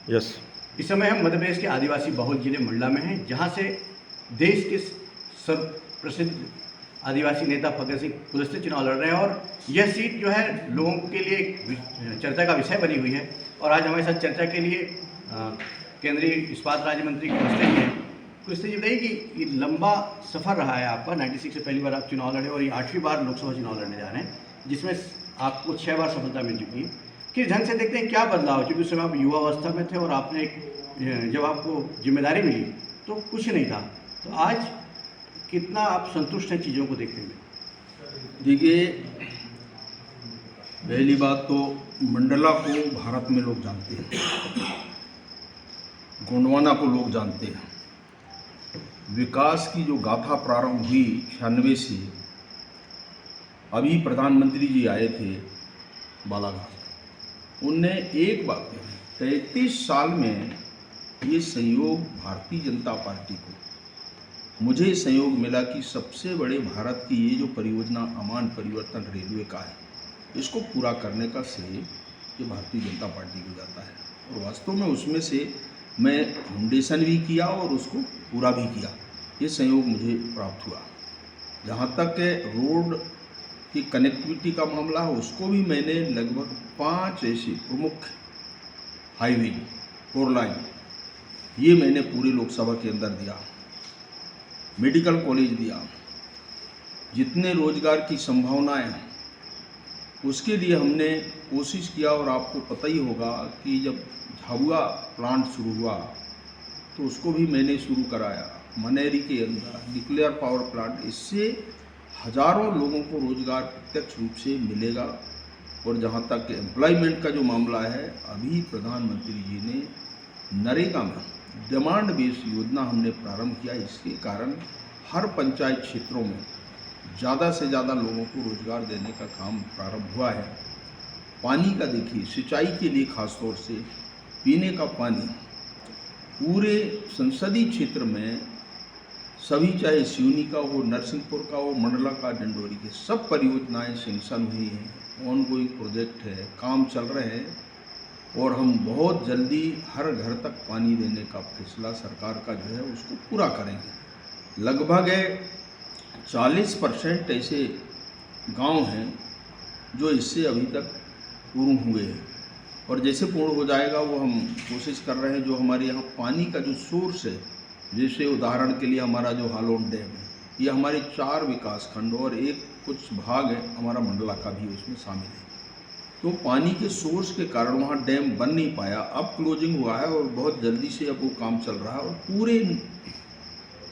Yes. इस समय हम मध्य प्रदेश के आदिवासी बहुल जिले मंडला में हैं, जहां से देश के सर्व प्रसिद्ध आदिवासी नेता फग्गन सिंह कुलस्ते चुनाव लड़ रहे हैं और यह सीट जो है लोगों के लिए एक चर्चा का विषय बनी हुई है। और आज हमारे साथ चर्चा के लिए केंद्रीय इस्पात राज्य मंत्री कुलस्ते जी हैं। कुलस्ते जी बताइए कि ये लंबा सफ़र रहा है आपका, 96 से पहली बार आप चुनाव लड़े और ये 8वीं बार लोकसभा चुनाव लड़ने जा रहे हैं, जिसमें आपको 6 बार सफलता मिल चुकी है। किस ढंग से देखते हैं क्या बदलाव, क्योंकि उस समय आप युवावस्था में थे और आपने जब आपको जिम्मेदारी मिली तो कुछ नहीं था, तो आज कितना आप संतुष्ट हैं चीज़ों को देखते हुए? देखिए, पहली बात तो मंडला को भारत में लोग जानते हैं, गोंडवाना को लोग जानते हैं। विकास की जो गाथा प्रारंभ हुई 96 से, अभी प्रधानमंत्री जी आए थे बालाघाट, उनने एक बात कही, 33 साल में ये संयोग भारतीय जनता पार्टी को, मुझे संयोग मिला कि सबसे बड़े भारत की ये जो परियोजना अमान परिवर्तन रेलवे का है, इसको पूरा करने का श्रेय ये भारतीय जनता पार्टी को जाता है। और वास्तव में उसमें से मैं फाउंडेशन भी किया और उसको पूरा भी किया, ये संयोग मुझे प्राप्त हुआ। जहाँ तक रोड की कनेक्टिविटी का मामला है, उसको भी मैंने लगभग 5 ऐसे प्रमुख हाईवे 4 लाइन ये मैंने पूरी लोकसभा के अंदर दिया, मेडिकल कॉलेज दिया, जितने रोजगार की संभावनाएं हैं उसके लिए हमने कोशिश किया। और आपको पता ही होगा कि जब झाबुआ प्लांट शुरू हुआ तो उसको भी मैंने शुरू कराया, मनेरी के अंदर न्यूक्लियर पावर प्लांट, इससे हजारों लोगों को रोजगार प्रत्यक्ष रूप से मिलेगा। और जहाँ तक एम्प्लॉयमेंट का जो मामला है, अभी प्रधानमंत्री जी ने नरेगा में डिमांड बेस्ड योजना हमने प्रारंभ किया, इसके कारण हर पंचायत क्षेत्रों में ज़्यादा से ज़्यादा लोगों को रोजगार देने का काम प्रारंभ हुआ है। पानी का देखिए, सिंचाई के लिए खासतौर से पीने का पानी पूरे संसदीय क्षेत्र में सभी, चाहे सिवनी का हो, नरसिंहपुर का हो, मंडला का, डिंडोरी के, सब परियोजनाएं सैंक्शन हुई हैं, ऑनगोइंग प्रोजेक्ट है, काम चल रहे हैं। और हम बहुत जल्दी हर घर तक पानी देने का फैसला सरकार का जो है उसको पूरा करेंगे। लगभग 40% ऐसे गांव हैं जो इससे अभी तक पूर्ण हुए हैं, और जैसे पूर्ण हो जाएगा वो हम कोशिश कर रहे हैं। जो हमारे यहाँ पानी का जो सोर्स है, जैसे उदाहरण के लिए हमारा जो हालोन डैम है, ये हमारे 4 विकास खंड और एक कुछ भाग है हमारा मंडला का भी उसमें शामिल है। तो पानी के सोर्स के कारण वहाँ डैम बन नहीं पाया, अब क्लोजिंग हुआ है और बहुत जल्दी से अब वो काम चल रहा है। और पूरे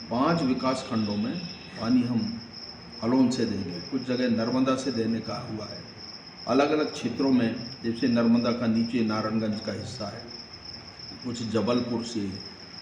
5 विकास खंडों में पानी हम हलोन से देंगे, कुछ जगह नर्मदा से देने का हुआ है, अलग अलग क्षेत्रों में, जैसे नर्मदा का नीचे नारायणगंज का हिस्सा है, कुछ जबलपुर से,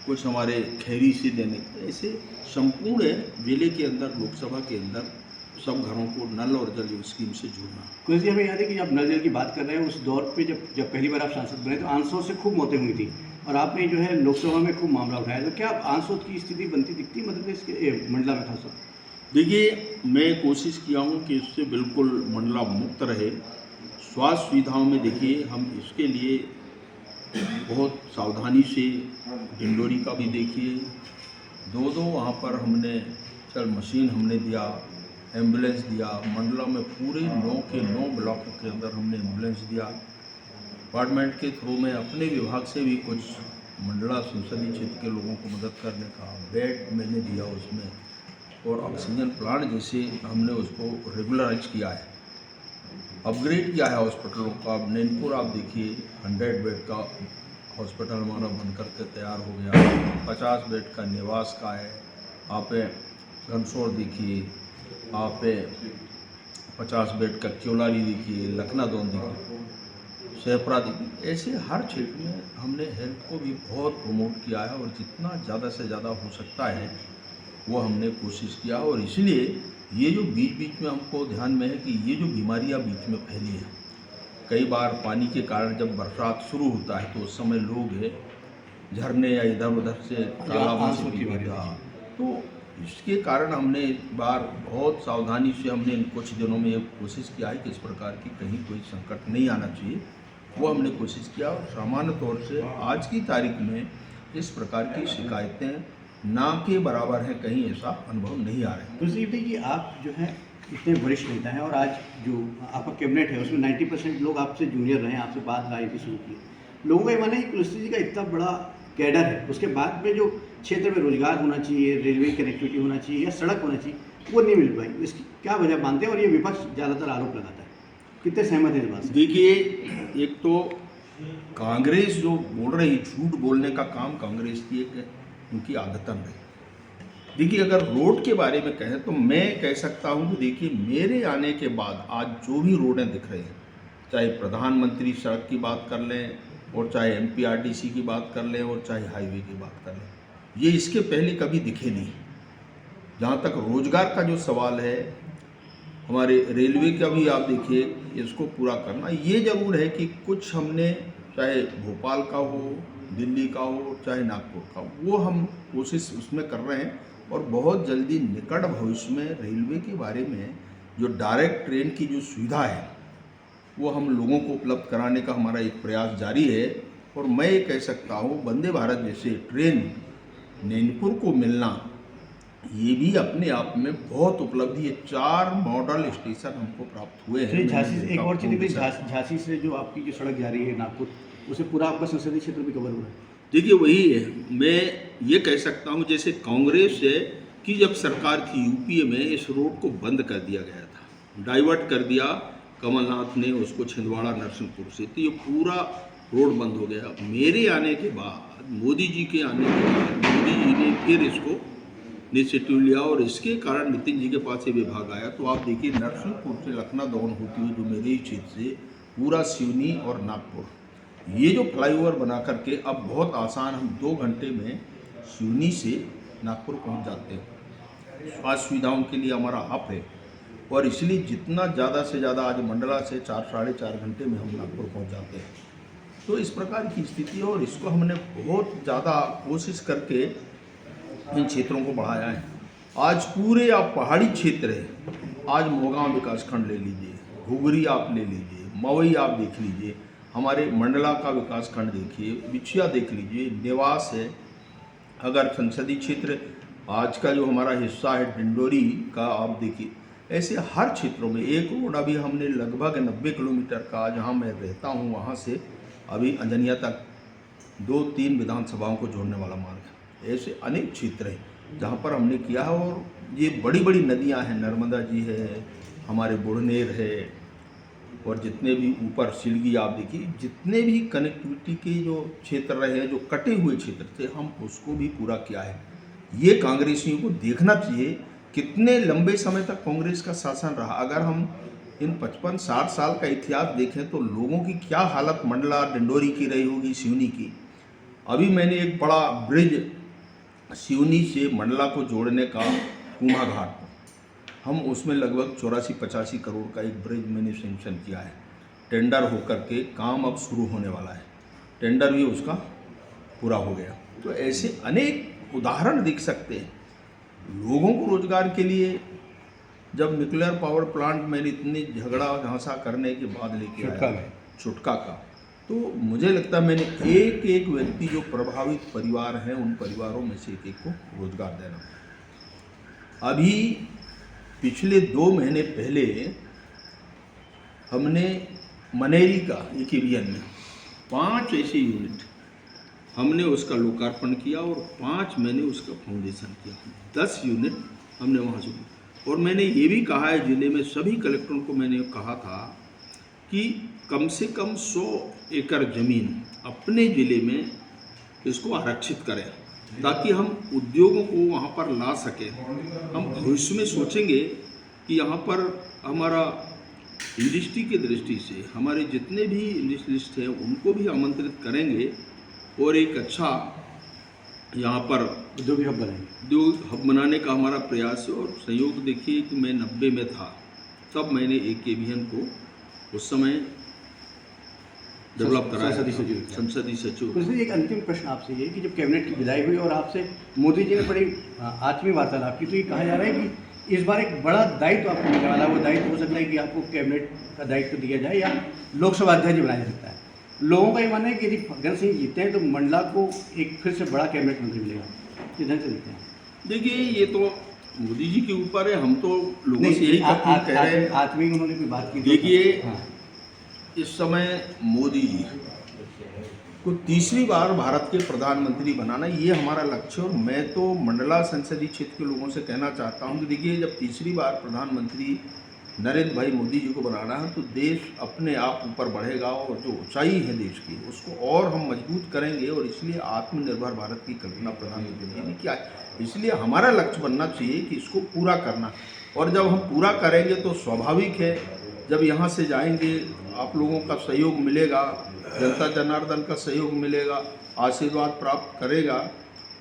कुछ हमारे खैरी से देने, ऐसे संपूर्ण जिले के अंदर, लोकसभा के अंदर सब घरों को नल और जल स्कीम से जोड़ना। कुछ जी, हमें याद है कि जब नल जल की बात कर रहे हैं, उस दौर पे जब पहली बार आप सांसद बने तो आंसू से खूब मौतें हुई थी और आपने जो है लोकसभा में खूब मामला उठाया, तो क्या आंसू की स्थिति बनती दिखती मध्य प्रदेश के मंडला में खास? देखिए, मैं कोशिश किया हूँ कि इससे बिल्कुल मंडला मुक्त रहे। स्वास्थ्य सुविधाओं में देखिए, हम इसके लिए बहुत सावधानी से, डिंडोरी का भी देखिए, 2 वहाँ पर हमने मशीन हमने दिया, एम्बुलेंस दिया। मंडला में पूरे 9 के 9 ब्लॉकों के अंदर हमने एम्बुलेंस दिया। डिपार्टमेंट के थ्रू में अपने विभाग से भी कुछ मंडला संसदीय क्षेत्र के लोगों को मदद करने का बेड मैंने दिया उसमें, और ऑक्सीजन प्लांट जैसे हमने उसको रेगुलराइज किया है, अपग्रेड किया है हॉस्पिटलों का। अब नैनपुर आप देखिए, 100 बेड का हॉस्पिटल हमारा बनकर के तैयार हो गया, 50 बेड का निवास का है। आप घनसोर देखिए, आप 50 बेड का क्योलारी देखिए, लखनादौन देखिए, शहपरा देखिए, ऐसे हर क्षेत्र में हमने हेल्थ को भी बहुत प्रमोट किया है और जितना ज़्यादा से ज़्यादा हो सकता है वो हमने कोशिश किया। और इसलिए ये जो बीच बीच में हमको ध्यान में है कि ये जो बीमारियां बीच में फैली हैं, कई बार पानी के कारण जब बरसात शुरू होता है तो उस समय लोग झरने या इधर उधर से तालाबों से पीता, तो इसके कारण हमने इस बार बहुत सावधानी से हमने इन कुछ दिनों में ये कोशिश किया है कि इस प्रकार की कहीं कोई संकट नहीं आना चाहिए। वो हमने कोशिश किया और सामान्य तौर से आज की तारीख में इस प्रकार की शिकायतें ना के बराबर हैं, कहीं ऐसा अनुभव नहीं आ रहा है। दूसरी ये कि आप जो है इतने वरिष्ठ नेता हैं और आज जो आपका कैबिनेट है उसमें 90% लोग आपसे जूनियर रहे हैं, आपसे बाद राजनीति शुरू की। लोगों का ये मानना है कि कुलस्ते जी का इतना बड़ा कैडर है, उसके बाद में जो क्षेत्र में रोजगार होना चाहिए, रेलवे कनेक्टिविटी होना चाहिए या सड़क होना चाहिए, वो नहीं मिल पाई। इसकी क्या वजह मानते हैं? और ये विपक्ष ज़्यादातर आरोप लगाता है, कितने सहमत हैं इस बात से? देखिए, एक तो कांग्रेस जो बोल रही, झूठ बोलने का काम कांग्रेस की एक उनकी आदतन रही। देखिए, अगर रोड के बारे में कहें तो मैं कह सकता हूं कि देखिए, मेरे आने के बाद आज जो भी रोडें दिख रही हैं, चाहे प्रधानमंत्री सड़क की बात कर लें और चाहे एमपीआरडीसी की बात कर लें और चाहे हाईवे की बात कर लें, ये इसके पहले कभी दिखे नहीं। जहाँ तक रोजगार का जो सवाल है, हमारे रेलवे का भी आप देखिए, इसको पूरा करना, ये ज़रूर है कि कुछ हमने, चाहे भोपाल का हो, दिल्ली का हो, चाहे नागपुर का हो, वो हम कोशिश उसमें कर रहे हैं और बहुत जल्दी निकट भविष्य में रेलवे के बारे में जो डायरेक्ट ट्रेन की जो सुविधा है वो हम लोगों को उपलब्ध कराने का हमारा एक प्रयास जारी है। और मैं ये कह सकता हूँ, वंदे भारत जैसे ट्रेन नैनपुर को मिलना, ये भी अपने आप में बहुत उपलब्धि है। 4 मॉडल स्टेशन हमको प्राप्त हुए हैं। झांसी से एक और चीज़ निकली, झांसी से जो आपकी जो सड़क जा रही है नागपुर, उसे पूरा आपका संसदीय क्षेत्र भी कवर हो रहा है। देखिए, वही है, मैं ये कह सकता हूँ, जैसे कांग्रेस है कि जब सरकार थी यूपीए में, इस रोड को बंद कर दिया गया था, डाइवर्ट कर दिया कमलनाथ ने उसको छिंदवाड़ा नरसिंहपुर से, तो ये पूरा रोड बंद हो गया। मेरे आने के बाद, मोदी जी के आने के बाद, मोदी जी ने फिर इसको इनिशिएटिव लिया और इसके कारण नितिन जी के पास ये विभाग आया। तो आप देखिए, नरसिंहपुर से लखनऊ डाउन होती हुई जो मेरे ही क्षेत्र से पूरा सिवनी और नागपुर, ये जो फ्लाईओवर बना करके अब बहुत आसान, हम 2 घंटे में सिवनी से नागपुर पहुंच जाते हैं। स्वास्थ्य सुविधाओं के लिए हमारा हब है और इसलिए जितना ज़्यादा से ज़्यादा, आज मंडला से 4 साढ़े 4 घंटे में हम नागपुर पहुंच जाते हैं। तो इस प्रकार की स्थिति है और इसको हमने बहुत ज़्यादा कोशिश करके इन क्षेत्रों को बढ़ाया है। आज पूरे आप पहाड़ी क्षेत्र है, आज मोगांव विकासखंड ले लीजिए, घुघरी आप ले लीजिए, मवई आप देख लीजिए, हमारे मंडला का विकासखंड देखिए, बिछिया देख लीजिए, निवास है। अगर संसदीय क्षेत्र आज का जो हमारा हिस्सा है डिंडोरी का आप देखिए, ऐसे हर क्षेत्रों में एक रोड अभी हमने लगभग 90 किलोमीटर का, जहां मैं रहता हूं वहां से अभी अंजनिया तक 2-3 विधानसभाओं को जोड़ने वाला मार्ग है। ऐसे अनेक क्षेत्र हैं जहां पर हमने किया है और ये बड़ी बड़ी नदियां हैं, नर्मदा जी है, हमारे बुढ़नेर है और जितने भी ऊपर सिलगी आप देखिए, जितने भी कनेक्टिविटी के जो क्षेत्र रहे हैं, जो कटे हुए क्षेत्र थे, हम उसको भी पूरा किया है। ये कांग्रेसियों को देखना चाहिए कितने लंबे समय तक कांग्रेस का शासन रहा। अगर हम इन 55-60 साल का इतिहास देखें तो लोगों की क्या हालत मंडला डिंडोरी की रही होगी, सिवनी की। अभी मैंने एक बड़ा ब्रिज सिवनी से मंडला को जोड़ने का, कुमा घाट, हम उसमें लगभग 84-85 करोड़ का एक ब्रिज मैंने सेंक्शन किया है। टेंडर होकर के काम अब शुरू होने वाला है, टेंडर भी उसका पूरा हो गया। तो ऐसे अनेक उदाहरण दिख सकते हैं। लोगों को रोजगार के लिए जब न्यूक्लियर पावर प्लांट मैंने इतनी झगड़ा झांसा करने के बाद लेके आया छुटका का, तो मुझे लगता है मैंने एक एक व्यक्ति जो प्रभावित परिवार हैं, उन परिवारों में से एक को रोजगार देना। अभी पिछले 2 महीने पहले हमने मनेरी का एक एरियन में 5 ऐसे यूनिट हमने उसका लोकार्पण किया और 5 महीने उसका फाउंडेशन किया। 10 यूनिट हमने वहाँ से, और मैंने ये भी कहा है, जिले में सभी कलेक्टरों को मैंने कहा था कि कम से कम 100 एकड़ ज़मीन अपने ज़िले में इसको आरक्षित करें ताकि हम उद्योगों को वहाँ पर ला सकें। हम भविष्य में सोचेंगे कि यहाँ पर हमारा इंडस्ट्री की दृष्टि से हमारे जितने भी इंडस्ट्रियलिस्ट हैं उनको भी आमंत्रित करेंगे और एक अच्छा यहाँ पर उद्योग हब बनाएंगे। उद्योग हब बनाने का हमारा प्रयास है। और संयोग देखिए कि मैं 90 में था, तब मैंने एक केवीएन को उस समय डेवलप कराया, संसदीय सचिव। तो एक अंतिम प्रश्न आपसे ये कि जब कैबिनेट की विदाई हुई और आपसे मोदी जी ने बड़ी आत्मीय वार्तालाप की, तो ये कहा जा रहा है कि इस बार एक बड़ा दायित्व आपको मिलने वाला है। वो दायित्व हो सकता है कि आपको कैबिनेट का दायित्व दिया जाए या लोकसभा अध्यक्ष बनाया जा सकता है। लोगों का ये मानना है कि यदि फग्गन सिंह जीते हैं तो मंडला को एक फिर से बड़ा कैबिनेट मंत्री मिलेगा, किधर से देखते हैं? देखिए, ये तो मोदी जी के ऊपर है, हम तो लोगों से नहीं, यही अपील कह रहे हैं। आत्मीय उन्होंने कोई बात की तो- देखिए, हाँ, इस समय मोदी जी को तीसरी बार भारत के प्रधानमंत्री बनाना, ये हमारा लक्ष्य है। और मैं तो मंडला संसदीय क्षेत्र के लोगों से कहना चाहता हूँ कि देखिए, जब तीसरी बार प्रधानमंत्री नरेंद्र भाई मोदी जी को बनाना है तो देश अपने आप ऊपर बढ़ेगा, और जो ऊंचाई है देश की उसको और हम मजबूत करेंगे। और इसलिए आत्मनिर्भर भारत की कल्पना प्रधानमंत्री जी ने किया है। इसलिए हमारा लक्ष्य बनना चाहिए कि इसको पूरा करना, और जब हम पूरा करेंगे तो स्वाभाविक है, जब यहाँ से जाएंगे आप लोगों का सहयोग मिलेगा, जनता जनार्दन का सहयोग मिलेगा, आशीर्वाद प्राप्त करेगा,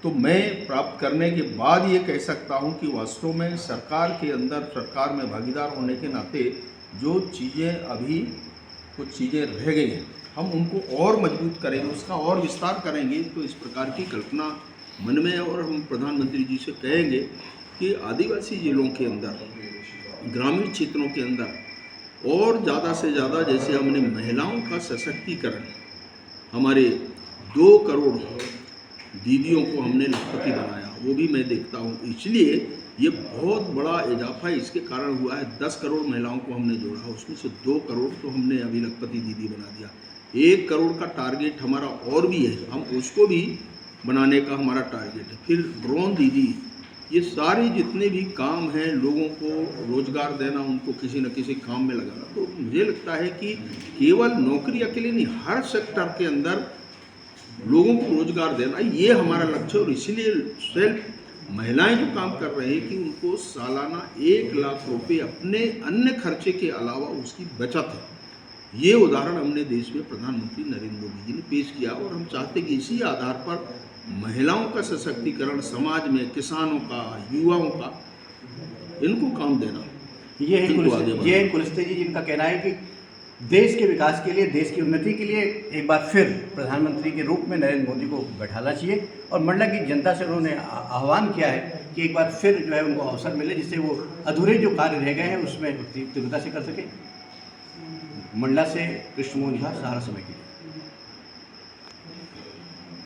तो मैं प्राप्त करने के बाद ये कह सकता हूँ कि वास्तव में सरकार के अंदर, सरकार में भागीदार होने के नाते जो चीज़ें अभी कुछ चीज़ें रह गई हैं, हम उनको और मजबूत करेंगे, उसका और विस्तार करेंगे। तो इस प्रकार की कल्पना मन में है, और हम प्रधानमंत्री जी से कहेंगे कि आदिवासी जिलों के अंदर, ग्रामीण क्षेत्रों के अंदर और ज़्यादा से ज़्यादा, जैसे हमने महिलाओं का सशक्तिकरण, हमारे 2 करोड़ दीदियों को हमने लखपति बनाया, वो भी मैं देखता हूँ। इसलिए ये बहुत बड़ा इजाफा इसके कारण हुआ है। 10 करोड़ महिलाओं को हमने जोड़ा, उसमें से 2 करोड़ तो हमने अभी लखपति दीदी बना दिया। 1 करोड़ का टारगेट हमारा और भी है, हम उसको भी बनाने का हमारा टारगेट है। फिर ड्रोन दीदी, ये सारे जितने भी काम हैं, लोगों को रोजगार देना, उनको किसी न किसी काम में लगाना, तो मुझे लगता है कि केवल नौकरी अकेले नहीं, हर सेक्टर के अंदर लोगों को रोजगार देना, ये हमारा लक्ष्य है। और इसीलिए सेल्फ महिलाएं जो काम कर रहे हैं कि उनको सालाना 1 लाख रुपए अपने अन्य खर्चे के अलावा उसकी बचत है। ये उदाहरण हमने देश में प्रधानमंत्री नरेंद्र मोदी जी ने पेश किया, और हम चाहते हैं कि इसी आधार पर महिलाओं का सशक्तिकरण, समाज में किसानों का, युवाओं का, इनको काम देना। ये है कुलस्ते जी जिनका कहना है कि देश के विकास के लिए, देश की उन्नति के लिए एक बार फिर प्रधानमंत्री के रूप में नरेंद्र मोदी को बैठाना चाहिए। और मंडला की जनता से उन्होंने आह्वान किया है कि एक बार फिर जो है उनको अवसर मिले, जिससे वो अधूरे जो कार्य रह गए हैं उसमें तीव्रता से कर सके। मंडला से कृष्ण मोहन झा, सहारा समय के लिए।